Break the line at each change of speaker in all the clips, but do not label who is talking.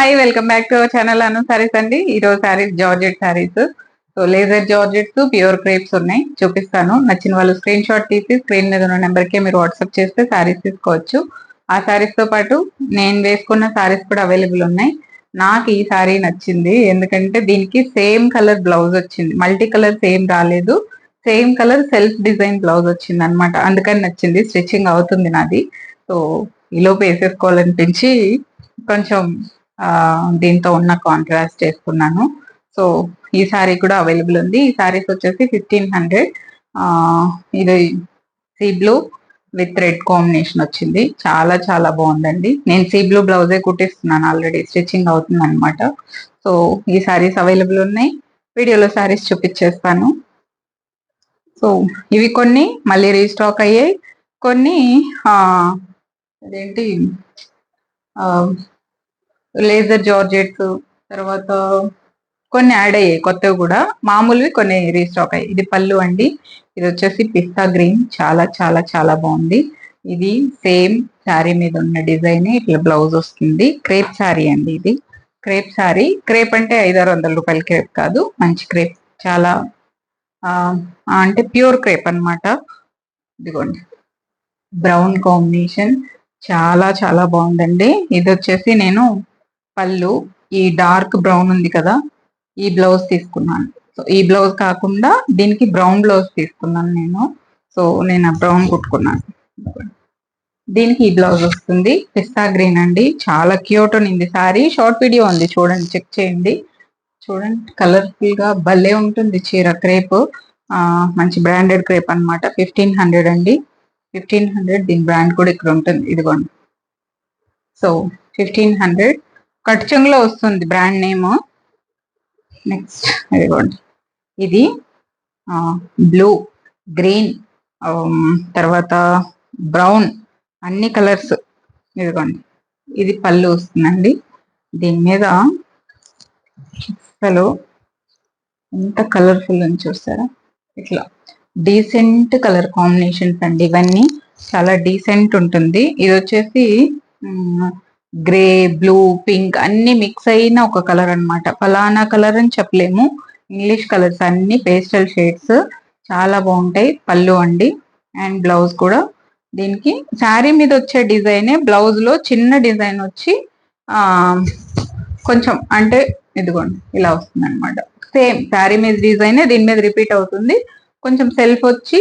Hi, welcome back to our channel Anu saris అండి. ఈరోజు saris georgette saris. So laser georgettes, pure crepes ఉన్నాయి, చూపిస్తాను. నచ్చిన వాళ్ళు స్క్రీన్ షాట్ తీసి స్క్రీన్ మీద ఉన్న నెంబర్ కి మీరు వాట్సాప్ చేస్తే సారీస్ తీసుకోవచ్చు. ఆ సారీస్ తో పాటు నేను వేసుకున్న సారీస్ కూడా అవైలబుల్ ఉన్నాయి. నాకు ఈ సారీ నచ్చింది ఎందుకంటే దీనికి సేమ్ కలర్ బ్లౌజ్ వచ్చింది, మల్టీ కలర్ సేమ్ రాలేదు, same colour self design blouse వచ్చింది అనమాట. అందుకని నచ్చింది. స్టిచ్చింగ్ అవుతుంది నాది, సో ఈలోపు వేసేసుకోవాలనిపించి కొంచెం దీంతో ఉన్న కాంట్రాస్ట్ చేసుకున్నాను. సో ఈ సారీ కూడా అవైలబుల్ ఉంది. ఈ సారీస్ వచ్చేసి 1500. ఇది sea blue with red combination వచ్చింది. చాలా చాలా బాగుందండి. నేను సీ బ్లూ బ్లౌజే కుట్టిస్తున్నాను, ఆల్రెడీ స్టిచ్చింగ్ అవుతుంది అనమాట. సో ఈ సారీస్ అవైలబుల్ ఉన్నాయి. వీడియోలో సారీస్ చూపించేస్తాను. సో ఇవి కొన్ని మళ్ళీ రీస్టాక్ అయ్యాయి, కొన్ని అదేంటి లేజర్ జార్జెట్స్, తర్వాత కొన్ని యాడ్ అయ్యాయి కొత్తవి కూడా, మామూలువి కొన్ని రీస్టాక్ అయ్యాయి. ఇది పళ్ళు అండి. ఇది వచ్చేసి పిస్తా గ్రీన్, చాలా చాలా చాలా బాగుంది. ఇది సేమ్ శారీ మీద ఉన్న డిజైన్, ఇట్లా బ్లౌజ్ వస్తుంది. క్రేప్ శారీ అండి ఇది. క్రేప్ శారీ. క్రేప్ అంటే 500-600 రూపాయల క్రేప్ కాదు, మంచి క్రేప్, చాలా అంటే ప్యూర్ క్రేప్ అనమాట. ఇదిగోండి, బ్రౌన్ కాంబినేషన్, చాలా చాలా బాగుందండి. ఇది వచ్చేసి నేను పళ్ళు ఈ డార్క్ బ్రౌన్ ఉంది కదా, ఈ బ్లౌజ్ తీసుకున్నాను. సో ఈ బ్లౌజ్ కాకుండా దీనికి బ్రౌన్ బ్లౌజ్ తీసుకున్నాను నేను. సో నేను ఆ బ్రౌన్ కుట్టుకున్నాను. దీనికి ఈ బ్లౌజ్ వస్తుంది. పిస్తా గ్రీన్ అండి, చాలా క్యూట్ ఉంది సారీ. షార్ట్ వీడియో ఉంది, చూడండి, చెక్ చేయండి. చూడండి, కలర్ఫుల్ గా భలే ఉంటుంది చీర. క్రేప్ మంచి బ్రాండెడ్ క్రేప్ అనమాట. 1500 అండి, 1500. దీని బ్రాండ్ కూడా ఇక్కడ ఉంటుంది, ఇదిగోండి. సో 1500 కట్ చెంగులో వస్తుంది బ్రాండ్ నేమ్. నెక్స్ట్ ఇదిగోండి, ఇది బ్లూ, గ్రీన్, తర్వాత బ్రౌన్, అన్ని కలర్స్. ఇదిగోండి, ఇది పళ్ళు వస్తుందండి. దీని మీద అసలు ఎంత కలర్ఫుల్ అని చూస్తారా, ఇట్లా డీసెంట్ కలర్ కాంబినేషన్స్ అండి ఇవన్నీ, చాలా డీసెంట్ ఉంటుంది. ఇది వచ్చేసి గ్రే, బ్లూ, పింక్ అన్ని మిక్స్ అయిన ఒక కలర్ అనమాట. ఫలానా కలర్ అని చెప్పలేము, ఇంగ్లీష్ కలర్స్ అన్ని పేస్టల్ షేడ్స్, చాలా బాగుంటాయి. పళ్ళు అండి, అండ్ బ్లౌజ్ కూడా. దీనికి శారీ మీద వచ్చే డిజైనే బ్లౌజ్ లో చిన్న డిజైన్ వచ్చి కొంచెం అంటే ఇదిగోండి ఇలా వస్తుంది అనమాట. సేమ్ శారీ మీద డిజైనే దీని మీద రిపీట్ అవుతుంది, కొంచెం సెల్ఫ్ వచ్చి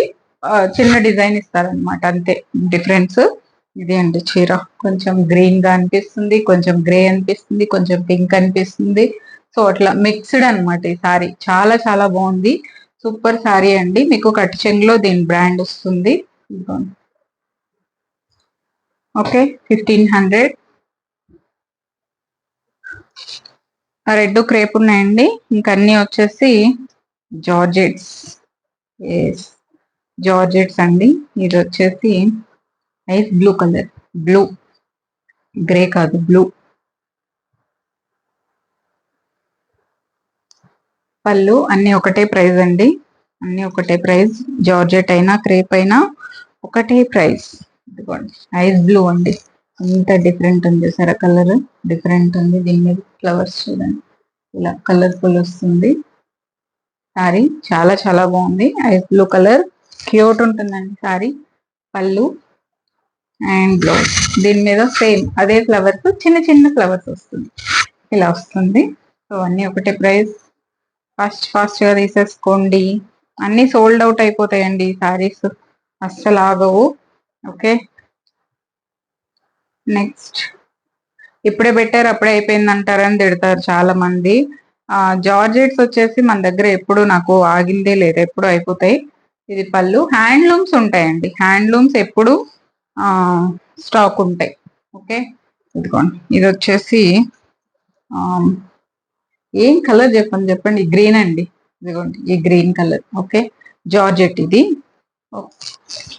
చిన్న డిజైన్ ఇస్తారనమాట, అంతే డిఫరెన్స్. ఇది అండి చీర, కొంచెం గ్రీన్ గా అనిపిస్తుంది, కొంచెం గ్రే అనిపిస్తుంది, కొంచెం పింక్ అనిపిస్తుంది. సో అట్లా మిక్స్డ్ అనమాట ఈ సారీ. చాలా చాలా బాగుంది, సూపర్ సారీ అండి. మీకు కట్ చెంగులో దీని బ్రాండ్ వస్తుంది. ఓకే, 1500. రెడ్ క్రేప్ ఉన్నాయండి. ఇంకన్నీ వచ్చేసి జార్జెట్స్. జార్జెట్స్ అండి. ఇది వచ్చేసి ice blue colour, blue, grey కాదు, బ్లూ. పళ్ళు అన్ని ఒకటే ప్రైస్ అండి, అన్ని ఒకటే ప్రైస్. జార్జెట్ అయినా క్రేప్ అయినా ఒకటే ప్రైస్. ఇదిగోండి, ఐస్ బ్లూ అండి. అంత డిఫరెంట్ ఉంది సార్, కలర్ డిఫరెంట్ ఉంది. దీని మీద ఫ్లవర్స్ చూడండి, ఇలా కలర్ఫుల్ వస్తుంది సారీ. చాలా చాలా బాగుంది. ఐస్ బ్లూ కలర్, క్యూట్ ఉంటుందండి సారీ. పళ్ళు అండ్ బ్లౌజ్. దీని మీద సేమ్ అదే ఫ్లవర్స్, చిన్న చిన్న ఫ్లవర్స్ వస్తుంది, ఇలా వస్తుంది. సో అన్ని ఒకటే ప్రైస్. ఫాస్ట్ గా తీసేసుకోండి, అన్ని సోల్డ్ అవుట్ అయిపోతాయండి ఈ సారీస్, అస్సలు ఆగవు. Okay, next. ఇప్పుడే పెట్టారు అప్పుడే అయిపోయింది అంటారని తిడతారు చాలా మంది. జార్జెట్స్ వచ్చేసి మన దగ్గర ఎప్పుడు నాకు ఆగిందే లేదు, ఎప్పుడు అయిపోతాయి. ఇది పళ్ళు. హ్యాండ్లూమ్స్ ఉంటాయండి, హ్యాండ్లూమ్స్ ఎప్పుడు స్టాక్ ఉంటాయి. ఓకే, ఇదిగోండి, ఇది వచ్చేసి ఏం కలర్ చెప్పండి. గ్రీన్ అండి, ఇదిగోండి ఈ గ్రీన్ కలర్. ఓకే, జార్జెట్ ఇది.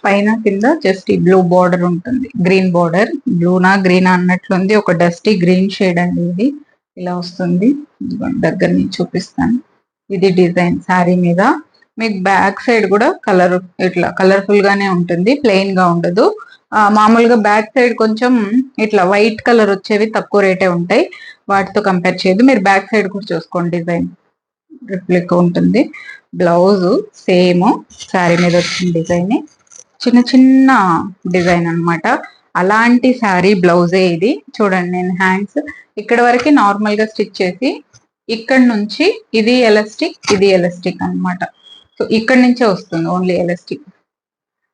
పైన కింద జస్ట్ ఈ బ్లూ బార్డర్ ఉంటుంది, గ్రీన్ బార్డర్. బ్లూనా గ్రీనా అన్నట్లుంది, ఒక డస్టీ గ్రీన్ షేడ్ అండి ఇది. ఇలా వస్తుంది, దగ్గర నుంచి చూపిస్తాను. ఇది డిజైన్ శారీ మీద. మీకు బ్యాక్ సైడ్ కూడా కలర్ ఇట్లా కలర్ఫుల్ గానే ఉంటుంది, ప్లెయిన్ గా ఉండదు. మామూలుగా బ్యాక్ సైడ్ కొంచెం ఇట్లా వైట్ కలర్ వచ్చేవి తక్కువ రేటే ఉంటాయి. వాటితో కంపేర్ చేయదు. మీరు బ్యాక్ సైడ్ కూడా చూసుకోండి, డిజైన్ రిప్లిక్ ఉంటుంది. బ్లౌజ్ సేమ్ శారీ మీద వచ్చిన డిజైన్, చిన్న చిన్న డిజైన్ అనమాట. అలాంటి శారీ బ్లౌజే ఇది. చూడండి, నేను హ్యాండ్స్ ఇక్కడ వరకు నార్మల్ గా స్టిచ్ చేసి ఇక్కడ నుంచి ఇది ఎలాస్టిక్, ఇది ఎలాస్టిక్ అనమాట. సో ఇక్కడ నుంచే వస్తుంది ఓన్లీ ఎలాస్టిక్.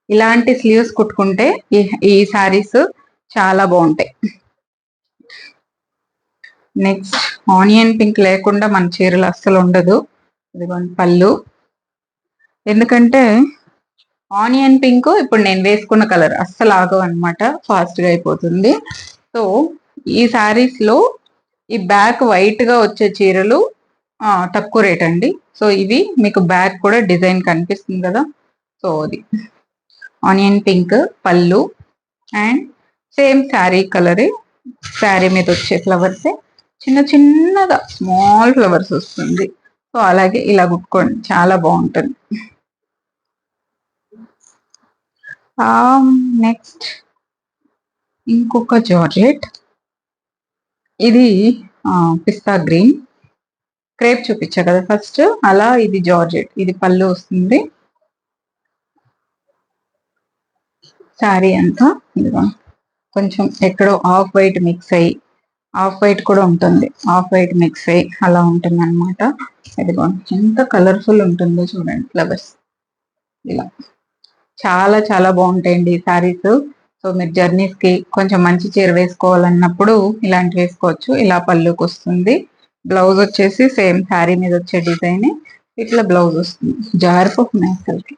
ఇలాంటి స్లీవ్స్ కుట్టుకుంటే ఈ శారీస్ చాలా బాగుంటాయి. నెక్స్ట్ ఆనియన్ పింక్ లేకుండా మన చీరలు అస్సలు ఉండదు. ఇదిగోండి పళ్ళు. ఎందుకంటే ఆనియన్ పింక్ ఇప్పుడు నేను వేసుకున్న కలర్ అస్సలు ఆగవు అనమాట, ఫాస్ట్ గా అయిపోతుంది. సో ఈ శారీస్ లో ఈ బ్యాక్ వైట్ గా వచ్చే చీరలు తక్కువ రేట్ అండి. సో ఇవి మీకు బ్యాక్ కూడా డిజైన్ కనిపిస్తుంది కదా. సో అది ఆనియన్ పింక్ పళ్ళు అండ్ సేమ్ శారీ కలరే. శారీ మీద వచ్చే ఫ్లవర్సే చిన్న చిన్నగా స్మాల్ ఫ్లవర్స్ వస్తుంది. సో అలాగే ఇలా కుట్టుకోండి, చాలా బాగుంటుంది. నెక్స్ట్ ఇంకొక జార్జెట్. ఇది పిస్తా గ్రీన్ క్రేప్ చూపించా కదా ఫస్ట్, అలా ఇది జార్జెట్. ఇది పళ్ళు వస్తుంది. శారీ అంతా ఇదిగో కొంచెం ఎక్కడో ఆఫ్ వైట్ మిక్స్ అయ్యి, ఆఫ్ వైట్ కూడా ఉంటుంది, ఆఫ్ వైట్ మిక్స్ అయ్యి అలా ఉంటుంది అనమాట. ఇదిగో ఎంత కలర్ఫుల్ ఉంటుందో చూడండి ఫ్లవర్స్. ఇలా చాలా చాలా బాగుంటాయండి ఈ శారీస్. సో మీరు జర్నీస్ కి కొంచెం మంచి చీర వేసుకోవాలన్నప్పుడు ఇలాంటి వేసుకోవచ్చు. ఇలా పళ్ళుకి వస్తుంది. బ్లౌజ్ వచ్చేసి సేమ్ శారీ మీద వచ్చే డిజైన్, ఇట్లా బ్లౌజ్ వస్తుంది. జారిపోతున్నాయి అసలుకి.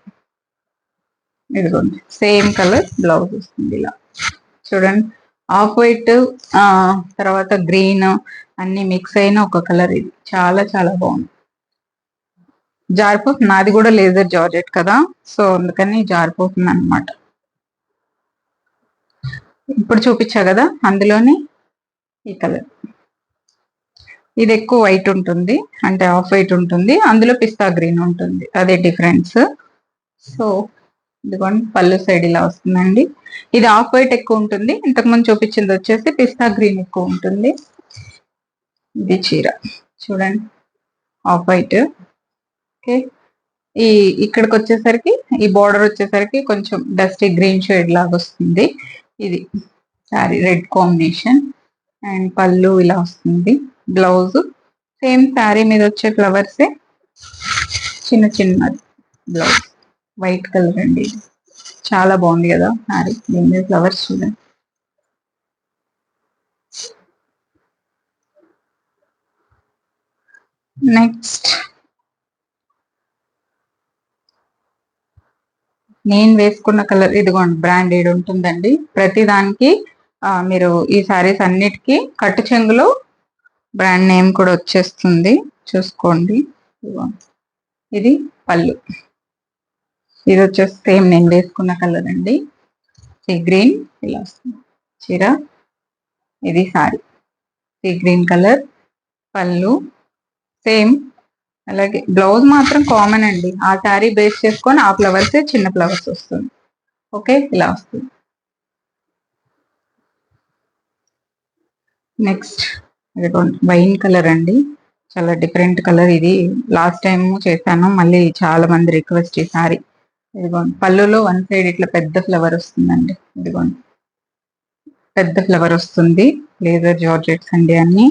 ఇదిగోండి సేమ్ కలర్ బ్లౌజ్ వస్తుంది. ఇలా చూడండి, ఆఫ్ వైట్ తర్వాత గ్రీన్ అన్ని మిక్స్ అయిన ఒక కలర్. ఇది చాలా చాలా బాగుంది. జారిపోతుంది. నాది కూడా లేజర్ జార్జెట్ కదా, సో అందుకని జారిపోతుంది అనమాట. ఇప్పుడు చూపించా కదా అందులోని ఈ కలర్. ఇది ఎక్కువ వైట్ ఉంటుంది, అంటే ఆఫ్ వైట్ ఉంటుంది, అందులో పిస్తా గ్రీన్ ఉంటుంది, అదే డిఫరెన్స్. సో ఇదిగోండి పళ్ళు సైడ్ ఇలా వస్తుందండి. ఇది ఆఫ్ వైట్ ఎక్కువ ఉంటుంది, ఇంతకుముందు చూపించింది వచ్చేసి పిస్తా గ్రీన్ ఎక్కువ ఉంటుంది. ఇది చీర చూడండి, ఆఫ్ వైట్. ఓకే, ఈ ఇక్కడికి వచ్చేసరికి ఈ బోర్డర్ వచ్చేసరికి కొంచెం డస్టీ గ్రీన్ షేడ్ లాగా వస్తుంది. ఇది శారీ రెడ్ కాంబినేషన్ అండ్ పళ్ళు ఇలా వస్తుంది. బ్లౌజ్ సేమ్ శారీ మీద వచ్చే ఫ్లవర్సే, చిన్న చిన్నది బ్లౌజ్. వైట్ కలర్ అండి, చాలా బాగుంది కదా శారీ. దీని మీద ఫ్లవర్స్ చూడండి. నెక్స్ట్ నేను వేసుకున్న కలర్ ఇదిగోండి, బ్రాండెడ్ ఉంటుందండి ప్రతి దానికి. మీరు ఈ శారీస్ అన్నిటికీ కట్టు చెంగులో బ్రాండ్ నేమ్ కూడా వచ్చేస్తుంది, చూసుకోండి. ఇది పళ్ళు. ఇది వచ్చేసి సేమ్ నేను వేసుకున్న కలర్ అండి, సీ గ్రీన్. ఇలా వస్తుంది చీర. ఇది శారీ సీ గ్రీన్ కలర్, పళ్ళు సేమ్. అలాగే బ్లౌజ్ మాత్రం కామన్ అండి, ఆ శారీ బేస్ చేసుకొని ఆ ఫ్లవర్స్ చిన్న ఫ్లవర్స్ వస్తుంది. ఓకే, ఇలా వస్తుంది. నెక్స్ట్ వైన్ కలర్ అండి, చాలా డిఫరెంట్ కలర్. ఇది లాస్ట్ టైం చేశాను, మళ్ళీ చాలా మంది రిక్వెస్ట్ ఈ సారీ. ఇదిగోండి పళ్ళులో వన్ సైడ్ ఇట్లా పెద్ద ఫ్లవర్ వస్తుందండి. ఇదిగోండి పెద్ద ఫ్లవర్ వస్తుంది. లేజర్ జార్జెట్స్ అండి అన్ని.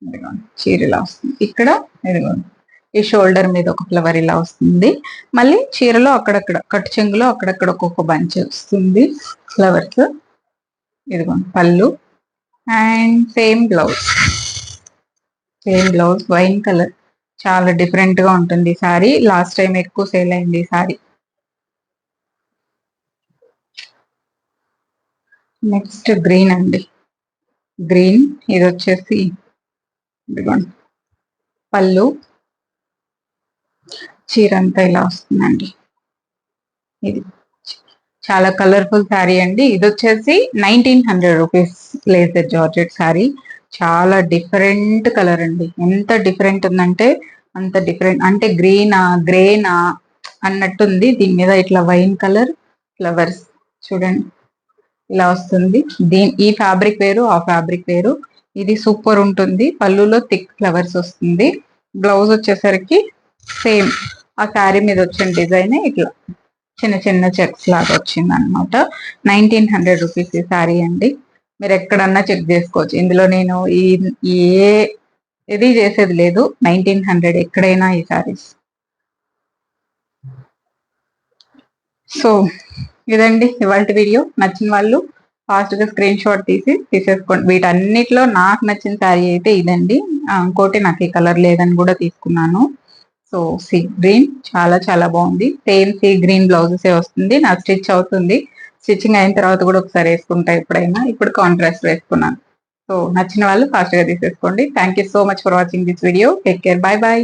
ఇదిగోండి చీర ఇలా వస్తుంది. ఇక్కడ ఇదిగోండి ఈ షోల్డర్ మీద ఒక ఫ్లవర్ ఇలా వస్తుంది. మళ్ళీ చీరలో అక్కడక్కడ కట్టు చెంగులో అక్కడక్కడ ఒక్కొక్క బంచ్ వస్తుంది ఫ్లవర్స్. ఇదిగోండి పళ్ళు and same blouse. Same blouse wine colour, చాలా డిఫరెంట్ గా ఉంటుంది ఈ సారీ. లాస్ట్ టైం ఎక్కువ సేల్ అయింది ఈ సారీ. నెక్స్ట్ గ్రీన్ అండి, గ్రీన్. ఇది వచ్చేసి ఇదిగోండి పళ్ళు, చీర అంతా ఇలా వస్తుందండి. ఇది చాలా కలర్ఫుల్ శారీ అండి. ఇది వచ్చేసి 1900 రూపీస్ లేజర్ జార్జెట్ శారీ. చాలా డిఫరెంట్ కలర్ అండి. ఎంత డిఫరెంట్ ఉందంటే అంత డిఫరెంట్, అంటే గ్రీనా గ్రేనా అన్నట్టుంది. దీని మీద ఇట్లా వైన్ కలర్ ఫ్లవర్స్ చూడండి ఇలా వస్తుంది. ఈ ఫ్యాబ్రిక్ వేరు, ఆ ఫ్యాబ్రిక్ వేరు. ఇది సూపర్ ఉంటుంది. పళ్ళులో థిక్ ఫ్లవర్స్ వస్తుంది. బ్లౌజ్ వచ్చేసరికి సేమ్ ఆ శారీ మీద వచ్చిన డిజైన్ ఇట్లా చిన్న చిన్న చెక్స్ లాగా వచ్చింది అనమాట. 1900 రూపీస్ ఈ శారీ అండి. మీరు ఎక్కడన్నా చెక్ చేసుకోవచ్చు. ఇందులో నేను ఏ ఇది చేసేది లేదు. 1900 ఎక్కడైనా ఈ శారీస్. సో ఇదండి ఇవాళ వీడియో. నచ్చిన వాళ్ళు ఫాస్ట్ గా స్క్రీన్ షాట్ తీసేసుకోండి. వీటన్నిటిలో నాకు నచ్చిన శారీ అయితే ఇదండి. ఇంకోటి నాకు ఈ కలర్ లేదని కూడా తీసుకున్నాను. సో సీ గ్రీన్ చాలా చాలా బాగుంది. సేమ్ సీ గ్రీన్ బ్లౌజెస్ వస్తుంది. నా స్టిచ్ అవుతుంది. స్టిచ్చింగ్ అయిన తర్వాత కూడా ఒకసారి వేసుకుంటా ఎప్పుడైనా. ఇప్పుడు కాంట్రాస్ట్ వేసుకున్నాను. సో నచ్చిన వాళ్ళు ఫాస్ట్ గా తీసేసుకోండి. Thank you so much for watching this video. Take care. By by.